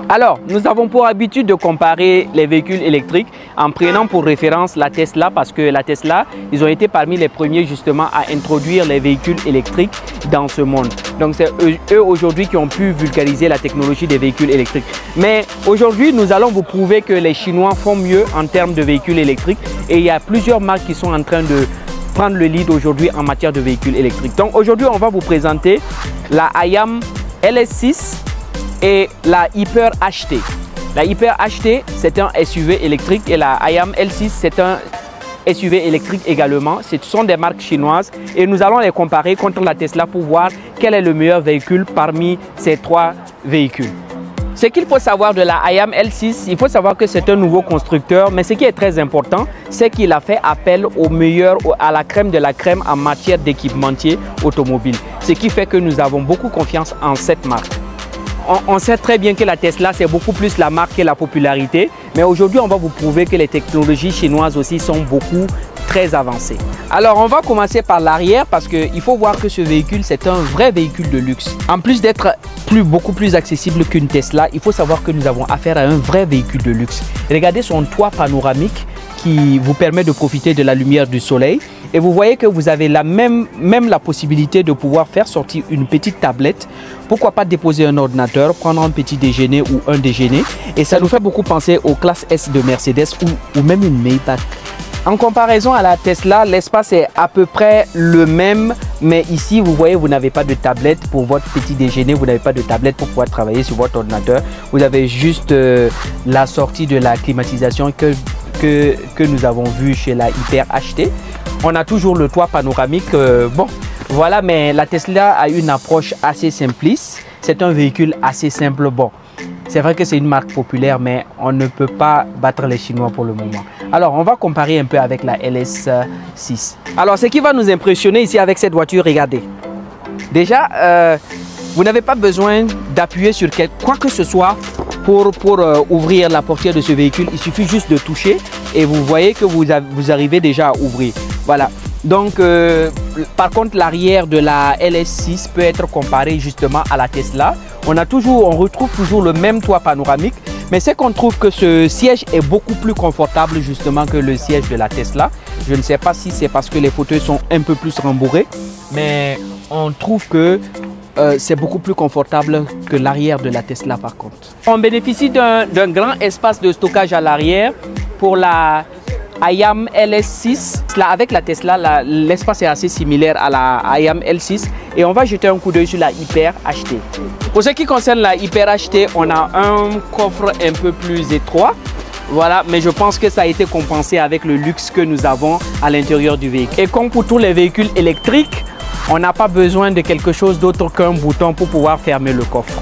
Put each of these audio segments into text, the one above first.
Alors, nous avons pour habitude de comparer les véhicules électriques en prenant pour référence la Tesla parce que la Tesla, ils ont été parmi les premiers justement à introduire les véhicules électriques dans ce monde. Donc, c'est eux aujourd'hui qui ont pu vulgariser la technologie des véhicules électriques. Mais aujourd'hui, nous allons vous prouver que les Chinois font mieux en termes de véhicules électriques et il y a plusieurs marques qui sont en train de prendre le lead aujourd'hui en matière de véhicules électriques. Donc, aujourd'hui, on va vous présenter la Hayam LS6 et la Hyper HT. La Hyper HT, c'est un SUV électrique et la Hayam L6, c'est un SUV électrique également. Ce sont des marques chinoises et nous allons les comparer contre la Tesla pour voir quel est le meilleur véhicule parmi ces trois véhicules. Ce qu'il faut savoir de la Hayam L6, il faut savoir que c'est un nouveau constructeur, mais ce qui est très important, c'est qu'il a fait appel au meilleur, à la crème de la crème en matière d'équipementier automobile. Ce qui fait que nous avons beaucoup confiance en cette marque. On sait très bien que la Tesla, c'est beaucoup plus la marque et la popularité. Mais aujourd'hui, on va vous prouver que les technologies chinoises aussi sont très avancées. Alors, on va commencer par l'arrière parce qu'il faut voir que ce véhicule, c'est un vrai véhicule de luxe. En plus d'être beaucoup plus accessible qu'une Tesla, il faut savoir que nous avons affaire à un vrai véhicule de luxe. Regardez son toit panoramique qui vous permet de profiter de la lumière du soleil. Et vous voyez que vous avez même la possibilité de pouvoir faire sortir une petite tablette. Pourquoi pas déposer un ordinateur, prendre un petit déjeuner ou un déjeuner. Et ça nous fait beaucoup penser aux classes S de Mercedes ou même une Maybach. En comparaison à la Tesla, l'espace est à peu près le même. Mais ici, vous voyez, vous n'avez pas de tablette pour votre petit déjeuner. Vous n'avez pas de tablette pour pouvoir travailler sur votre ordinateur. Vous avez juste la sortie de la climatisation que nous avons vu chez la Hyper HT. On a toujours le toit panoramique. Bon, voilà, mais la Tesla a une approche assez simpliste. C'est un véhicule assez simple. Bon, c'est vrai que c'est une marque populaire, mais on ne peut pas battre les Chinois pour le moment. Alors, on va comparer un peu avec la LS6. Alors, ce qui va nous impressionner ici avec cette voiture, regardez. Déjà, vous n'avez pas besoin d'appuyer sur quoi que ce soit pour ouvrir la portière de ce véhicule. Il suffit juste de toucher et vous voyez que vous arrivez déjà à ouvrir. Voilà. Donc, par contre, l'arrière de la LS6 peut être comparé justement à la Tesla. On retrouve toujours le même toit panoramique, mais c'est qu'on trouve que ce siège est beaucoup plus confortable justement que le siège de la Tesla. Je ne sais pas si c'est parce que les fauteuils sont un peu plus rembourrés, mais on trouve que c'est beaucoup plus confortable que l'arrière de la Tesla par contre. On bénéficie d'un grand espace de stockage à l'arrière pour la Hayam LS6. Là, avec la Tesla, l'espace est assez similaire à la Hayam L6 et on va jeter un coup d'œil sur la Hyper HT. Pour ce qui concerne la Hyper HT, on a un coffre un peu plus étroit. Voilà, mais je pense que ça a été compensé avec le luxe que nous avons à l'intérieur du véhicule. Et comme pour tous les véhicules électriques, on n'a pas besoin de quelque chose d'autre qu'un bouton pour pouvoir fermer le coffre.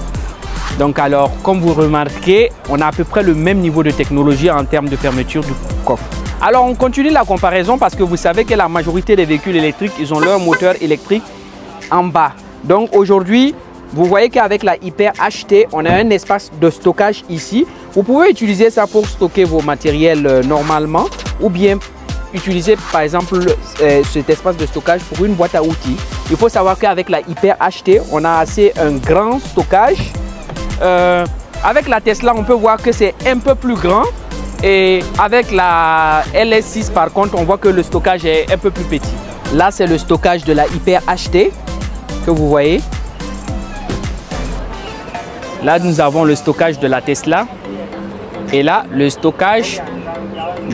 Donc alors, comme vous remarquez, on a à peu près le même niveau de technologie en termes de fermeture du coffre. Alors, on continue la comparaison parce que vous savez que la majorité des véhicules électriques, ils ont leur moteur électrique en bas. Donc aujourd'hui, vous voyez qu'avec la Hyper HT, on a un espace de stockage ici. Vous pouvez utiliser ça pour stocker vos matériels normalement ou bien utiliser par exemple cet espace de stockage pour une boîte à outils. Il faut savoir qu'avec la Hyper HT, on a un grand stockage. Avec la Tesla, on peut voir que c'est un peu plus grand. Et avec la LS6, par contre, on voit que le stockage est un peu plus petit. Là, c'est le stockage de la Hyper HT que vous voyez. Là, nous avons le stockage de la Tesla. Et là, le stockage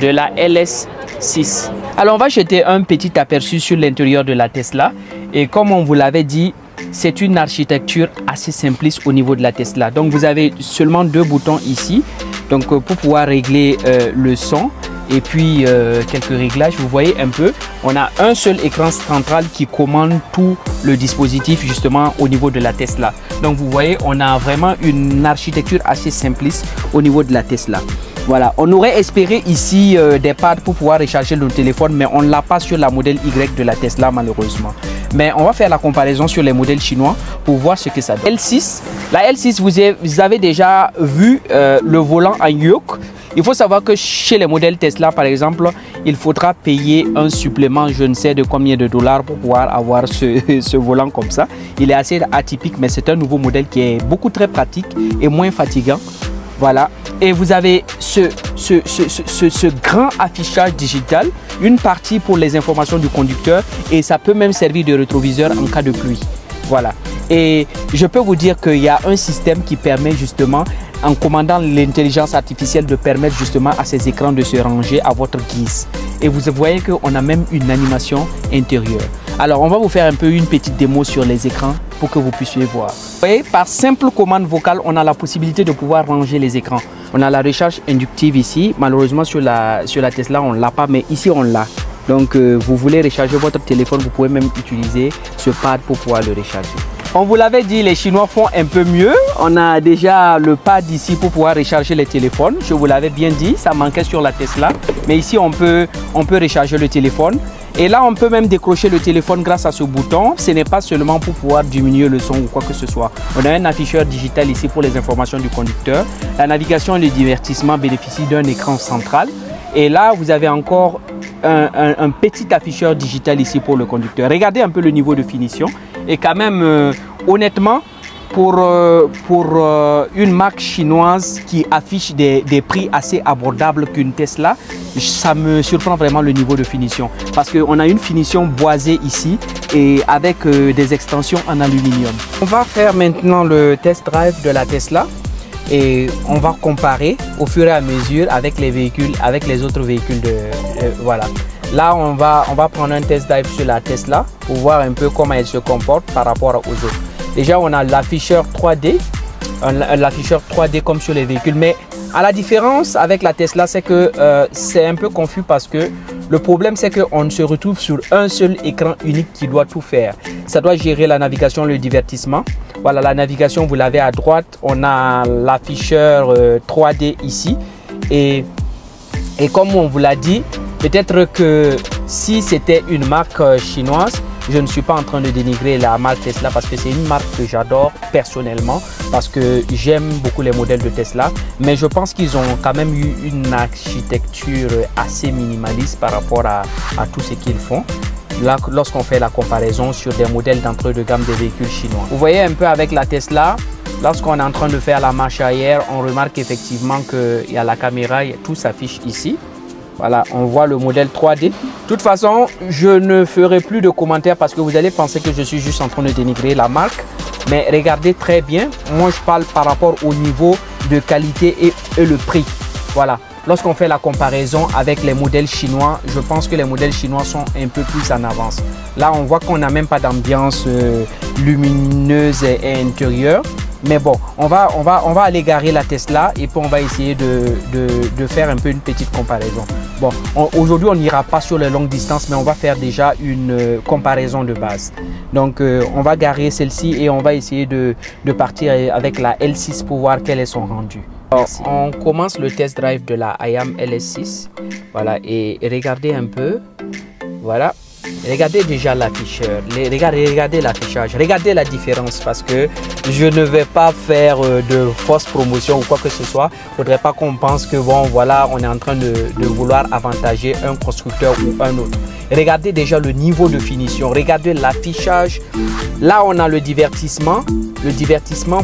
de la LS6. Alors, on va jeter un petit aperçu sur l'intérieur de la Tesla. Et comme on vous l'avait dit, c'est une architecture assez simpliste au niveau de la Tesla. Donc, vous avez seulement deux boutons ici. Donc, pour pouvoir régler le son et puis quelques réglages, vous voyez un peu, on a un seul écran central qui commande tout le dispositif justement au niveau de la Tesla. Donc, vous voyez, on a vraiment une architecture assez simpliste au niveau de la Tesla. Voilà, on aurait espéré ici des pads pour pouvoir recharger le téléphone, mais on ne l'a pas sur la modèle Y de la Tesla malheureusement. Mais on va faire la comparaison sur les modèles chinois pour voir ce que ça donne. La L6, vous avez déjà vu le volant en yoke. Il faut savoir que chez les modèles Tesla, par exemple, il faudra payer un supplément, je ne sais de combien de dollars pour pouvoir avoir ce volant comme ça. Il est assez atypique, mais c'est un nouveau modèle qui est très pratique et moins fatigant Voilà. Et vous avez ce grand affichage digital, une partie pour les informations du conducteur et ça peut même servir de rétroviseur en cas de pluie. Voilà. Et je peux vous dire qu'il y a un système qui permet justement, en commandant l'intelligence artificielle, de permettre justement à ces écrans de se ranger à votre guise. Et vous voyez qu'on a même une animation intérieure. Alors, on va vous faire un peu une petite démo sur les écrans pour que vous puissiez voir. Vous voyez, par simple commande vocale, on a la possibilité de pouvoir ranger les écrans. On a la recharge inductive ici. Malheureusement, sur la Tesla, on ne l'a pas, mais ici, on l'a. Donc, vous voulez recharger votre téléphone, vous pouvez même utiliser ce pad pour pouvoir le recharger. On vous l'avait dit, les Chinois font un peu mieux. On a déjà le pad ici pour pouvoir recharger les téléphones. Je vous l'avais bien dit, ça manquait sur la Tesla. Mais ici, on peut recharger le téléphone. Et là, on peut même décrocher le téléphone grâce à ce bouton. Ce n'est pas seulement pour pouvoir diminuer le son ou quoi que ce soit. On a un afficheur digital ici pour les informations du conducteur. La navigation et le divertissement bénéficient d'un écran central. Et là, vous avez encore un petit afficheur digital ici pour le conducteur. Regardez un peu le niveau de finition. Et quand même, honnêtement, pour une marque chinoise qui affiche des prix assez abordables qu'une Tesla, ça me surprend vraiment le niveau de finition. Parce qu'on a une finition boisée ici et avec des extensions en aluminium. On va faire maintenant le test drive de la Tesla. Et on va comparer au fur et à mesure avec les véhicules, avec les autres véhicules voilà. Là, on va prendre un test drive sur la Tesla pour voir un peu comment elle se comporte par rapport aux autres. Déjà, on a l'afficheur 3D, l'afficheur 3D comme sur les véhicules. Mais à la différence avec la Tesla, c'est que c'est un peu confus parce que le problème, c'est qu'on se retrouve sur un seul écran unique qui doit tout faire. Ça doit gérer la navigation, le divertissement. Voilà, la navigation, vous l'avez à droite. On a l'afficheur 3D ici. Et comme on vous l'a dit, peut-être que si c'était une marque chinoise, je ne suis pas en train de dénigrer la marque Tesla parce que c'est une marque que j'adore personnellement parce que j'aime beaucoup les modèles de Tesla. Mais je pense qu'ils ont quand même eu une architecture assez minimaliste par rapport à tout ce qu'ils font. Là, lorsqu'on fait la comparaison sur des modèles d'entrée de gamme des véhicules chinois. Vous voyez un peu avec la Tesla, lorsqu'on est en train de faire la marche arrière, on remarque effectivement qu'il y a la caméra, tout s'affiche ici. Voilà, on voit le modèle 3D. De toute façon, je ne ferai plus de commentaires parce que vous allez penser que je suis juste en train de dénigrer la marque. Mais regardez très bien, moi je parle par rapport au niveau de qualité et le prix. Voilà. Lorsqu'on fait la comparaison avec les modèles chinois, je pense que les modèles chinois sont un peu plus en avance. Là, on voit qu'on n'a même pas d'ambiance lumineuse et intérieure. Mais bon, on va aller garer la Tesla et puis on va essayer de faire un peu une petite comparaison. Bon, aujourd'hui, on n'ira pas sur les longues distances, mais on va faire déjà une comparaison de base. Donc, on va garer celle-ci et on va essayer de partir avec la L6 pour voir quel est son rendu. Alors, on commence le test drive de la IAM LS6. Voilà, et regardez un peu. Voilà. Regardez déjà l'afficheur, regardez l'affichage, regardez la différence parce que je ne vais pas faire de fausse promotion ou quoi que ce soit. Il ne faudrait pas qu'on pense que bon voilà, on est en train de vouloir avantager un constructeur ou un autre. Regardez déjà le niveau de finition, regardez l'affichage. Là, on a le divertissement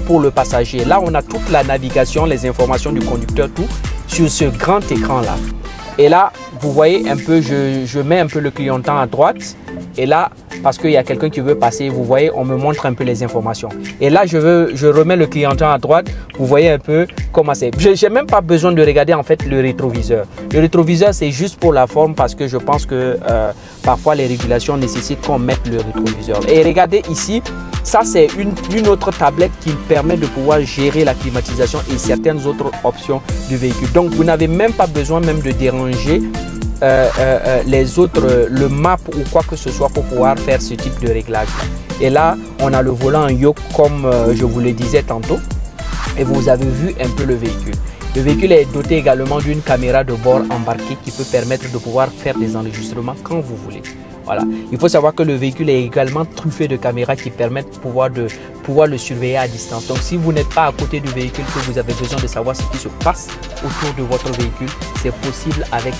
pour le passager. Là, on a toute la navigation, les informations du conducteur, tout sur ce grand écran-là. Et là, vous voyez un peu, je mets un peu le clignotant à droite. Et là, parce qu'il y a quelqu'un qui veut passer, vous voyez, on me montre un peu les informations. Et là, je remets le clignotant à droite. Vous voyez un peu comment c'est. Je n'ai même pas besoin de regarder en fait le rétroviseur. Le rétroviseur, c'est juste pour la forme parce que je pense que parfois les régulations nécessitent qu'on mette le rétroviseur. Et regardez ici, ça c'est une autre tablette qui permet de pouvoir gérer la climatisation et certaines autres options du véhicule. Donc, vous n'avez même pas besoin même de déranger les autres, le map ou quoi que ce soit pour pouvoir faire ce type de réglage. Et là, on a le volant en yoke comme je vous le disais tantôt. Et vous avez vu un peu le véhicule. Le véhicule est doté également d'une caméra de bord embarquée qui peut permettre de pouvoir faire des enregistrements quand vous voulez. Voilà. Il faut savoir que le véhicule est également truffé de caméras qui permettent de pouvoir le surveiller à distance. Donc, si vous n'êtes pas à côté du véhicule, que vous avez besoin de savoir ce qui se passe autour de votre véhicule, c'est possible avec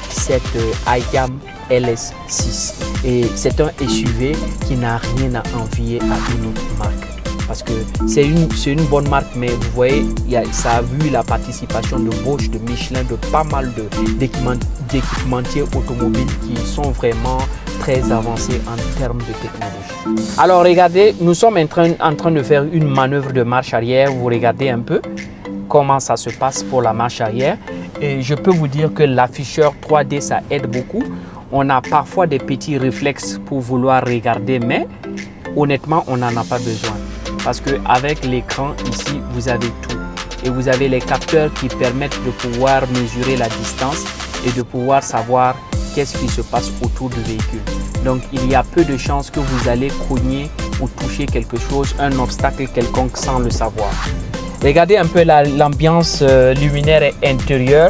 cette IAM LS6. Et c'est un SUV qui n'a rien à envier à une autre marque. parce que c'est une bonne marque, mais vous voyez, ça a vu la participation de Bosch, de Michelin, de pas mal d'équipementiers automobiles qui sont vraiment très avancés en termes de technologie. Alors regardez, nous sommes en train de faire une manœuvre de marche arrière. Vous regardez un peu comment ça se passe pour la marche arrière. Et je peux vous dire que l'afficheur 3D, ça aide beaucoup. On a parfois des petits réflexes pour vouloir regarder, mais honnêtement, on n'en a pas besoin. Parce qu'avec l'écran, ici, vous avez tout. Et vous avez les capteurs qui permettent de pouvoir mesurer la distance et de pouvoir savoir qu'est-ce qui se passe autour du véhicule. Donc, il y a peu de chances que vous allez cogner ou toucher quelque chose, un obstacle quelconque sans le savoir. Regardez un peu l'ambiance luminaire intérieure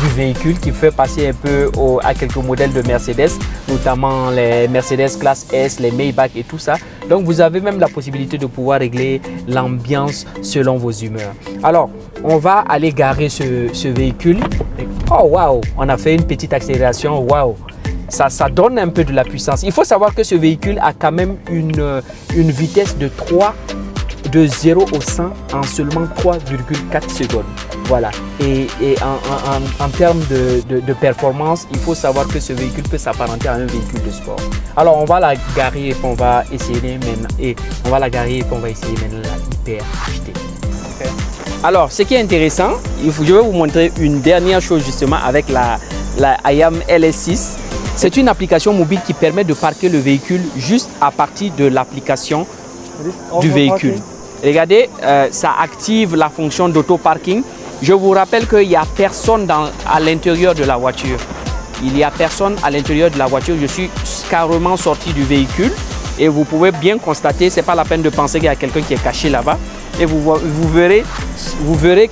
du véhicule qui fait passer un peu à quelques modèles de Mercedes, notamment les Mercedes classe S, les Maybach et tout ça. Donc vous avez même la possibilité de pouvoir régler l'ambiance selon vos humeurs. Alors, on va aller garer ce véhicule. Oh waouh, on a fait une petite accélération, waouh. Ça donne un peu de la puissance. Il faut savoir que ce véhicule a quand même une vitesse de 0 au 100 en seulement 3,4 secondes. Voilà. Et en termes de performance, il faut savoir que ce véhicule peut s'apparenter à un véhicule de sport. Alors, on va la garer et on va essayer maintenant. La Hyper HT. Okay. Alors, ce qui est intéressant, je vais vous montrer une dernière chose justement avec la IAM LS6. C'est une application mobile qui permet de parquer le véhicule juste à partir de l'application du véhicule. Regardez, ça active la fonction d'auto-parking. Je vous rappelle qu'il n'y a personne à l'intérieur de la voiture. Il n'y a personne à l'intérieur de la voiture. Je suis carrément sorti du véhicule et vous pouvez bien constater, ce n'est pas la peine de penser qu'il y a quelqu'un qui est caché là-bas. Et vous verrez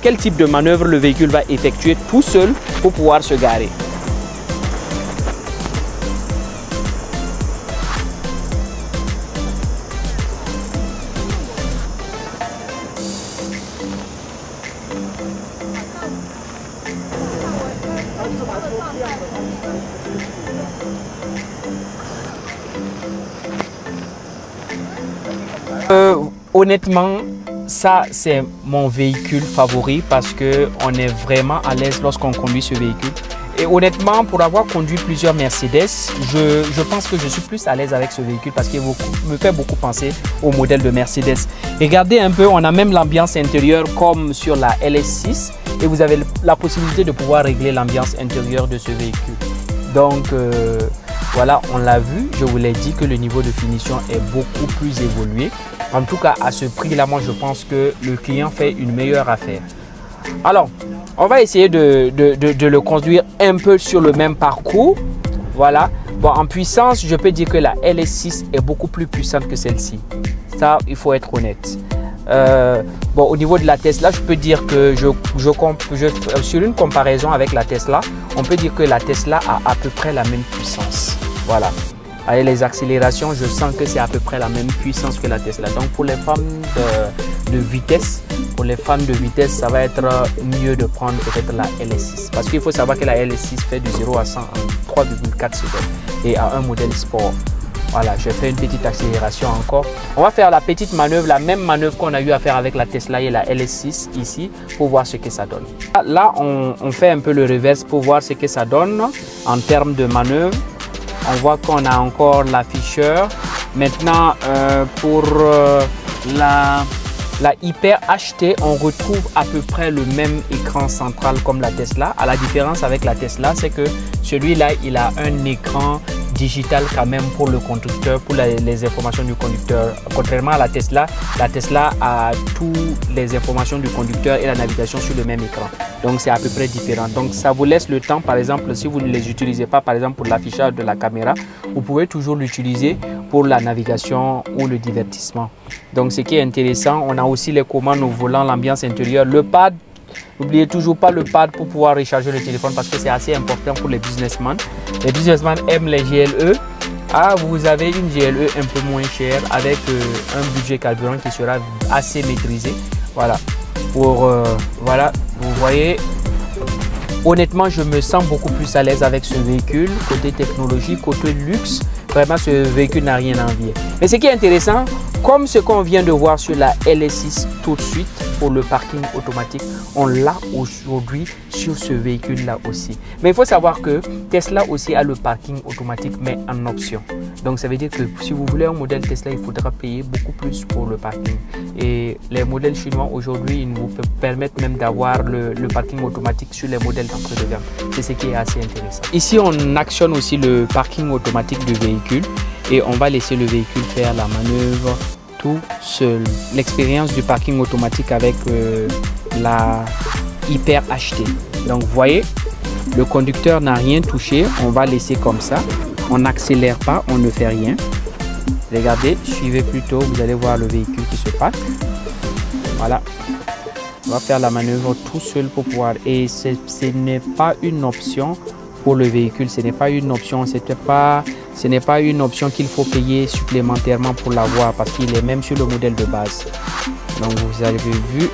quel type de manœuvre le véhicule va effectuer tout seul pour pouvoir se garer. Honnêtement, ça c'est mon véhicule favori parce qu'on est vraiment à l'aise lorsqu'on conduit ce véhicule. Et honnêtement, pour avoir conduit plusieurs Mercedes, je pense que je suis plus à l'aise avec ce véhicule parce qu'il me fait beaucoup penser au modèle de Mercedes. Regardez un peu, on a même l'ambiance intérieure comme sur la LS6 et vous avez la possibilité de pouvoir régler l'ambiance intérieure de ce véhicule. Donc voilà, on l'a vu, je vous l'ai dit que le niveau de finition est beaucoup plus évolué. En tout cas, à ce prix-là, moi, je pense que le client fait une meilleure affaire. Alors, on va essayer de le conduire un peu sur le même parcours. Voilà. Bon, en puissance, je peux dire que la LS6 est beaucoup plus puissante que celle-ci. Ça, il faut être honnête. Bon, au niveau de la Tesla, je peux dire que sur une comparaison avec la Tesla, on peut dire que la Tesla a à peu près la même puissance. Voilà. Avec les accélérations, je sens que c'est à peu près la même puissance que la Tesla. Donc pour les fans de vitesse, ça va être mieux de prendre peut-être la LS6. Parce qu'il faut savoir que la LS6 fait du 0 à 100 en 3,4 secondes et à un modèle sport. Voilà, je fais une petite accélération encore. On va faire la petite manœuvre, la même manœuvre qu'on a eu à faire avec la Tesla et la LS6 ici pour voir ce que ça donne. Là, on fait un peu le reverse pour voir ce que ça donne en termes de manœuvre. On voit qu'on a encore l'afficheur. Maintenant, pour la Hyper HT, on retrouve à peu près le même écran central comme la Tesla. À la différence avec la Tesla, c'est que celui-là, il a un écran digital quand même pour le conducteur, pour les informations du conducteur. Contrairement à la Tesla a toutes les informations du conducteur et la navigation sur le même écran. Donc c'est à peu près différent. Donc ça vous laisse le temps, par exemple, si vous ne les utilisez pas, par exemple pour l'affichage de la caméra, vous pouvez toujours l'utiliser pour la navigation ou le divertissement. Donc ce qui est intéressant, on a aussi les commandes au volant, l'ambiance intérieure, le pad. N'oubliez toujours pas le pad pour pouvoir recharger le téléphone parce que c'est assez important pour les businessmen. Les businessmen aiment les GLE. Ah, vous avez une GLE un peu moins chère avec un budget carburant qui sera assez maîtrisé. Voilà. Voilà, vous voyez, honnêtement, je me sens beaucoup plus à l'aise avec ce véhicule. Côté technologie, côté luxe, Vraiment, ce véhicule n'a rien à envier. Mais ce qui est intéressant, comme ce qu'on vient de voir sur la LS6 tout de suite pour le parking automatique, on l'a aujourd'hui sur ce véhicule-là aussi. Mais il faut savoir que Tesla aussi a le parking automatique, mais en option. Donc ça veut dire que si vous voulez un modèle Tesla, il faudra payer beaucoup plus pour le parking. Et les modèles chinois aujourd'hui, ils vous permettent même d'avoir le parking automatique sur les modèles d'entrée de gamme. C'est ce qui est assez intéressant. Ici, on actionne aussi le parking automatique du véhicule et on va laisser le véhicule faire la manœuvre tout seul. L'expérience du parking automatique avec la Hyper HT. Donc vous voyez, le conducteur n'a rien touché, on va laisser comme ça. On n'accélère pas, on ne fait rien. Regardez, suivez plutôt, vous allez voir le véhicule qui se passe. Voilà. On va faire la manœuvre tout seul pour pouvoir. Et ce n'est pas une option pour le véhicule, ce n'est pas une option, ce n'est pas une option qu'il faut payer supplémentairement pour l'avoir parce qu'il est même sur le modèle de base. Donc vous avez vu.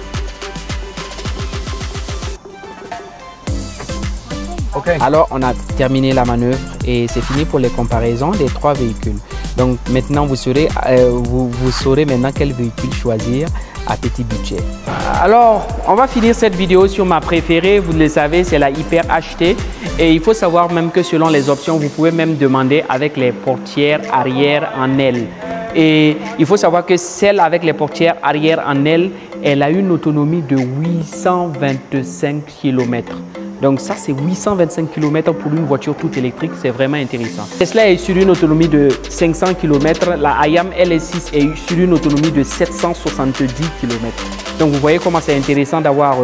Okay. Alors on a terminé la manœuvre et c'est fini pour les comparaisons des trois véhicules. Donc maintenant vous saurez maintenant quel véhicule choisir à petit budget. Alors on va finir cette vidéo sur ma préférée, vous le savez, c'est la Hyper HT. Et il faut savoir même que selon les options, vous pouvez même demander avec les portières arrière en L. Et il faut savoir que celle avec les portières arrière en L, elle a une autonomie de 825 km. Donc ça, c'est 825 km pour une voiture toute électrique, c'est vraiment intéressant. Tesla est sur une autonomie de 500 km, la Hayam LS6 est sur une autonomie de 770 km. Donc vous voyez comment c'est intéressant d'avoir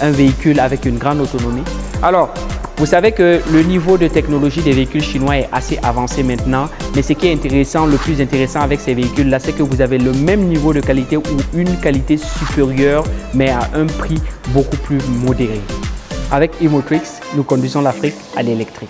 un véhicule avec une grande autonomie. Alors, vous savez que le niveau de technologie des véhicules chinois est assez avancé maintenant, mais ce qui est intéressant, le plus intéressant avec ces véhicules-là, c'est que vous avez le même niveau de qualité ou une qualité supérieure, mais à un prix beaucoup plus modéré. Avec Imotrix, nous conduisons l'Afrique à l'électrique.